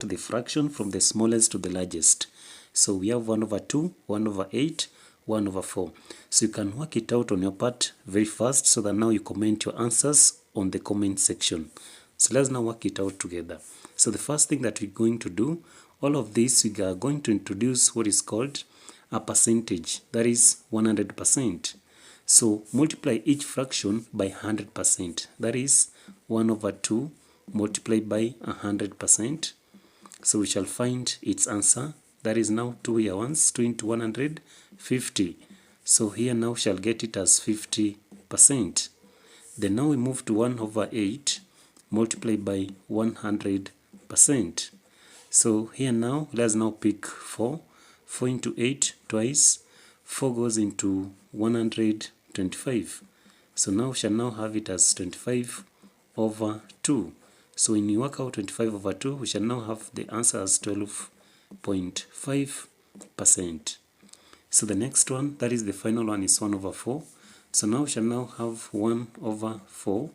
to the fraction from the smallest to the largest. So we have 1 over 2, 1 over 8, 1 over 4. So you can work it out on your part very fast so that now you comment your answers on the comment section. So let's now work it out together. So the first thing that we're going to do, all of this, we are going to introduce what is called a percentage, that is 100%. So multiply each fraction by 100%, that is 1 over 2 multiplied by 100%. So we shall find its answer, that is now 2 here once, 2 into 100, 50. So here now shall get it as 50%. Then now we move to 1 over 8 multiplied by 100%. So here now, let's now pick 4. 4 into 8 twice. 4 goes into 125. So now we shall now have it as 25 over 2. So when you work out 25 over 2, we shall now have the answer as 12.5%. So the next one, that is the final one, is 1 over 4. So now we shall now have 1 over 4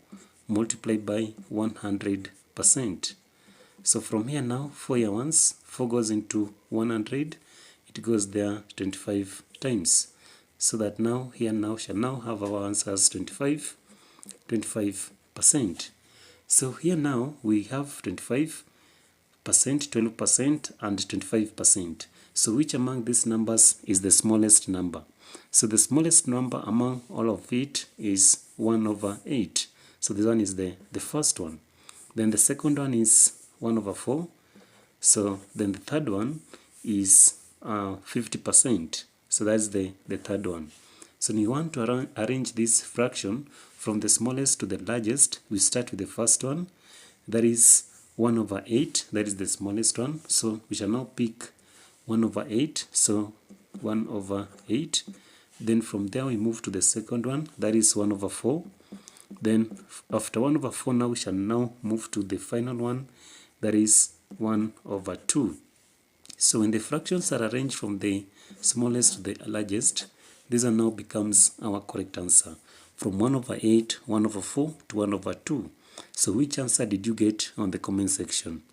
multiplied by 100%. So from here now, 4 here once, 4 goes into 100, it goes there 25 times. So that now, here now, shall now have our answer as 25%. So here now, we have 25%, 12%, and 25%. So which among these numbers is the smallest number? So the smallest number among all of it is 1 over 8. So this one is the first one. Then the second one is 1 over 4. So then the third one is 50%. So that's the third one. So when you want to arrange this fraction from the smallest to the largest, we start with the first one. That is 1 over 8. That is the smallest one. So we shall now pick 1 over 8. So 1 over 8. Then from there we move to the second one. That is 1 over 4. Then after 1 over 4, now we shall now move to the final one. That is 1 over 2. So when the fractions are arranged from the smallest to the largest, this one now becomes our correct answer. From 1 over 8, 1 over 4 to 1 over 2. So which answer did you get on the comment section?